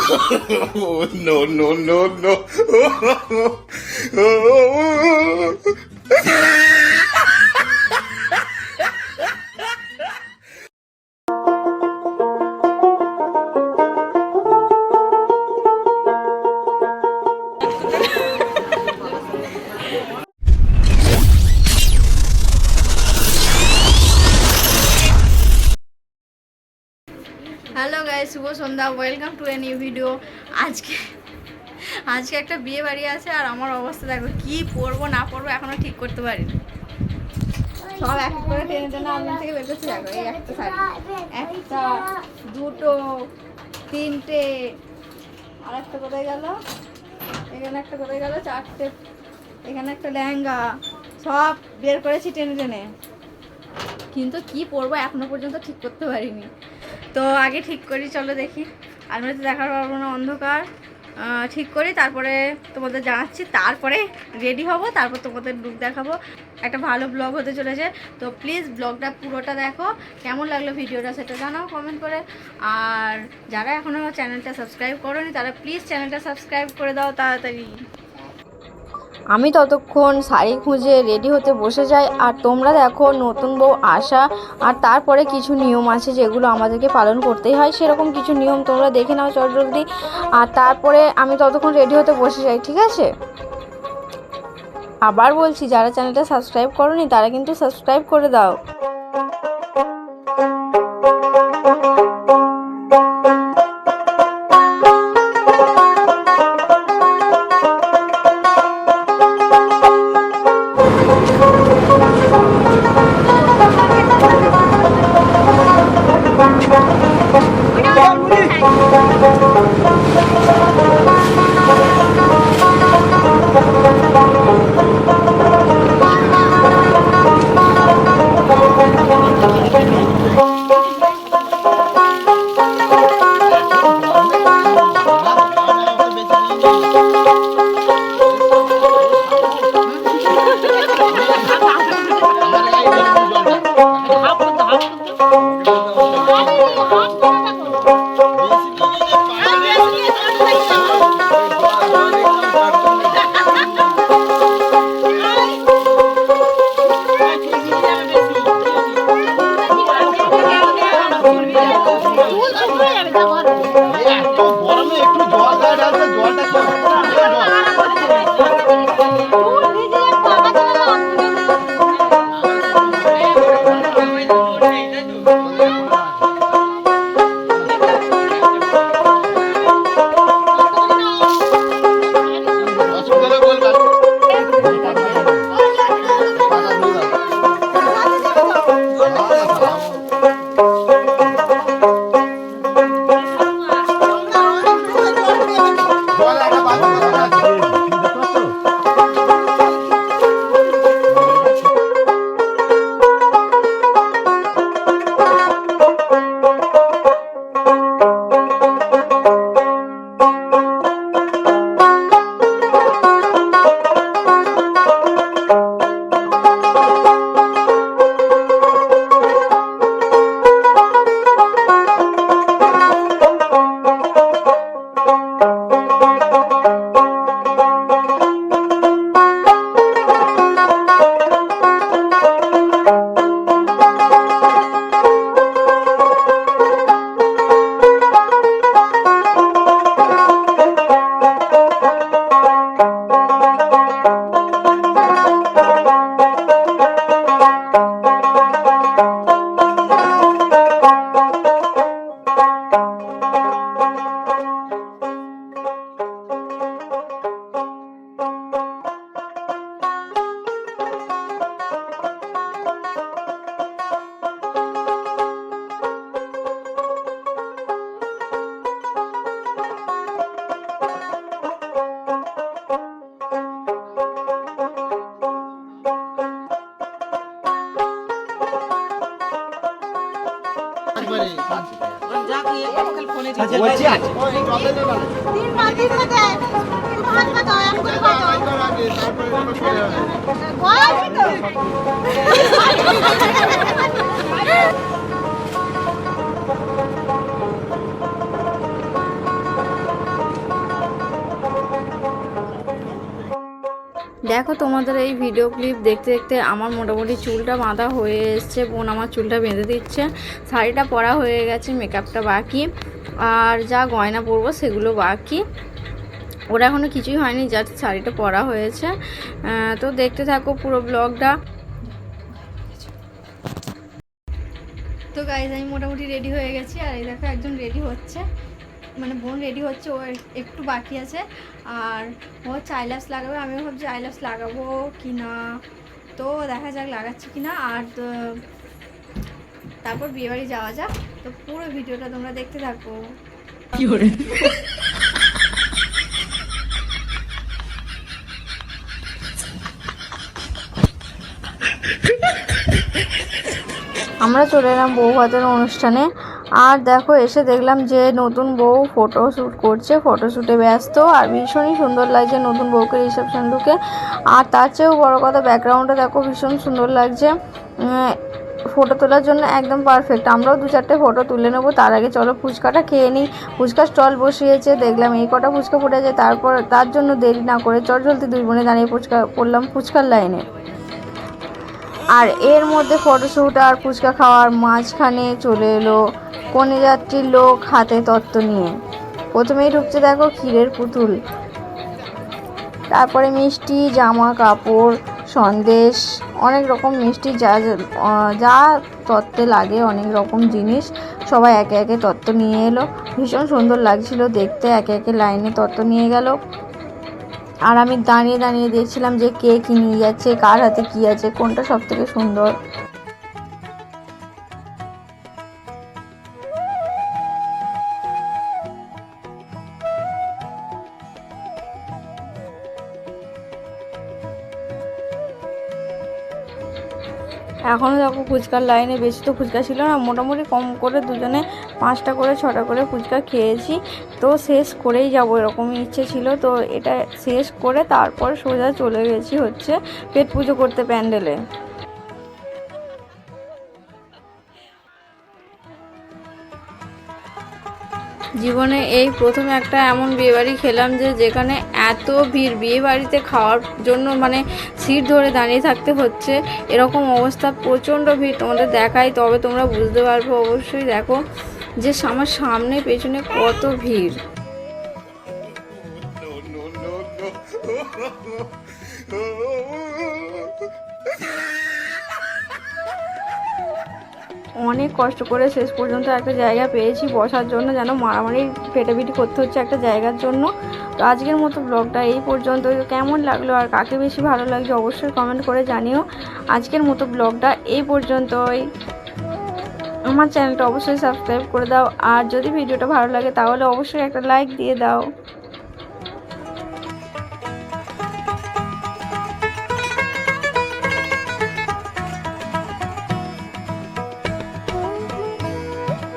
Oh, no, no, no, no. Hello guys, শুভ সন্ধ্যা। Welcome to a new video. আজকে একটা বিয়ে বাড়ি আছে, আর আমার অবস্থা দেখো, কি পরবো না পরবো এখনো ঠিক করতে পারিনি। সব এক করে টেনে টেনে আলমারি থেকে বের করছি। দেখো, এই একটা শাড়ি, একটা, দুটো, তিনটে, আর একটা কোথায় গেল, এখানে একটা কোথায় গেল, চারটে, এখানে একটা লেহেঙ্গা, সব বের করেছি টেনে টেনে, কিন্তু কি পরবো এখনো পর্যন্ত ঠিক করতে পারিনি। তো আগে ঠিক করি, চলো দেখি। আলমারিতে দেখার পারবো না, অন্ধকার। ঠিক করি, তারপরে তোমাদের জানাচ্ছি, তারপরে রেডি হব, তারপর তোমাদের লুক দেখাবো। একটা ভালো ব্লগ হতে চলেছে, তো প্লিজ ব্লগটা পুরোটা দেখো। কেমন লাগলো ভিডিওটা সেটা জানাও কমেন্ট করে। আর যারা এখনও চ্যানেলটা সাবস্ক্রাইব করোনি তারা প্লিজ চ্যানেলটা সাবস্ক্রাইব করে দাও তাড়াতাড়ি। আমি ততক্ষণ শাড়ি খুঁজে রেডি হতে বসে যাই, আর তোমরা দেখো নতুন বউ আসা, আর তারপরে কিছু নিয়ম আছে যেগুলো আমাদেরকে পালন করতেই হয়, সেরকম কিছু নিয়ম তোমরা দেখে নাও চটজলদি। আর তারপরে আমি ততক্ষণ রেডি হতে বসে যাই, ঠিক আছে? আবার বলছি, যারা চ্যানেলটা সাবস্ক্রাইব করোনি তারা কিন্তু সাবস্ক্রাইব করে দাও। দেখো তোমাদের এই ভিডিও ক্লিপ দেখতে দেখতে আমার মোটামুটি চুলটা বাঁধা হয়ে এসছে। বোন আমার চুলটা বেঁধে দিচ্ছে, শাড়িটা পরা হয়ে গেছে, মেকআপটা বাকি, আর যা গয়না পরবো সেগুলো বাকি। ওরা এখনও কিছুই হয়নি, জাস্ট শাড়িটা পরা হয়েছে। তো দেখতে থাকো পুরো ব্লগটা। তো গাইজ আমি মোটামুটি রেডি হয়ে গেছি, আর এই দেখো একজন রেডি হচ্ছে, মানে বোন রেডি হচ্ছে, ও একটু বাকি আছে। আর ও আইল্যাশ লাগাবে, আমিও ভাবছি আইল্যাশ লাগাবো কি না, তো দেখা যাক লাগাচ্ছি কি না। আর তো তারপর বিয়েবাড়ি যাওয়া যাক। তো পুরো ভিডিওটা তোমরা দেখতে থাকো। কি করে আমরা চলে এলাম বউ ভাতের অনুষ্ঠানে। আর দেখো এসে দেখলাম যে নতুন বউ ফটোশ্যুট করছে, ফটোশ্যুটে ব্যস্ত, আর ভীষণই সুন্দর লাগছে নতুন বউকে রিসেপশন লুকে। আর তার চেয়েও বড় কথা ব্যাকগ্রাউন্ডটা দেখো ভীষণ সুন্দর লাগছে, ফটো তোলার জন্য একদম পারফেক্ট। আমরাও 2-4টে ফটো তুলে নেবো। তার আগে চলো ফুচকাটা খেয়ে নিই। ফুচকা স্টল বসিয়েছে, দেখলাম এই কটা ফুচকা ফুটে যায়, তারপর তার জন্য দেরি না করে চটজলদি 2 বোনে দাঁড়িয়ে পড়লাম ফুচকার লাইনে। আর এর মধ্যে ফটোশ্যুট আর ফুচকা খাওয়ার মাঝখানে চলে এলো কনে যাত্রীর লোক হাতে তত্ত্ব নিয়ে। প্রথমেই ঢুকছে দেখো ক্ষীরের পুতুল, তারপরে মিষ্টি, জামা কাপড়, সন্দেশ, অনেক রকম মিষ্টি, যা তত্ত্বে লাগে অনেক রকম জিনিস। সবাই একে একে তত্ত্ব নিয়ে এলো, ভীষণ সুন্দর লাগছিল দেখতে, একে একে লাইনে তত্ত্ব নিয়ে গেল। আর আমি দাঁড়িয়ে দাঁড়িয়ে দেখছিলাম যে কে কী নিয়ে যাচ্ছে, কার হাতে কী আছে, কোনটা সব থেকে সুন্দর। এখনও দেখো ফুচকার লাইনে, বেশি তো ফুচকা ছিল না, মোটামুটি কম করে দুজনে 5টা করে 6টা করে ফুচকা খেয়েছি। তো শেষ করেই যাবো এরকমই ইচ্ছে ছিল। তো এটা শেষ করে তারপর সোজা চলে গেছি হচ্ছে পেট পুজো করতে প্যান্ডেলে। জীবনে এই প্রথম একটা এমন বিয়েবাড়ি খেলাম যে যেখানে এত ভিড়, বিয়েবাড়িতে খাওয়ার জন্য মানে সিট ধরে দাঁড়িয়ে থাকতে হচ্ছে, এরকম অবস্থা, প্রচণ্ড ভিড়। তোমাদের দেখাই তবে তোমরা বুঝতে পারবে। অবশ্যই দেখো যে আমার সামনে পেছনে কত ভিড়। অনেক কষ্ট করে শেষ পর্যন্ত একটা জায়গা পেয়েছি বসার জন্য, যেন মারামারি পেটাপিটি করতে হচ্ছে একটা জায়গার জন্য। তো আজকের মতো ব্লগটা এই পর্যন্ত। কেমন লাগলো আর কাকে বেশি ভালো লাগছে অবশ্যই কমেন্ট করে জানিও। আজকের মতো ব্লগটা এই পর্যন্তই। আমার চ্যানেলটা অবশ্যই সাবস্ক্রাইব করে দাও, আর যদি ভিডিওটা ভালো লাগে তাহলে অবশ্যই একটা লাইক দিয়ে দাও।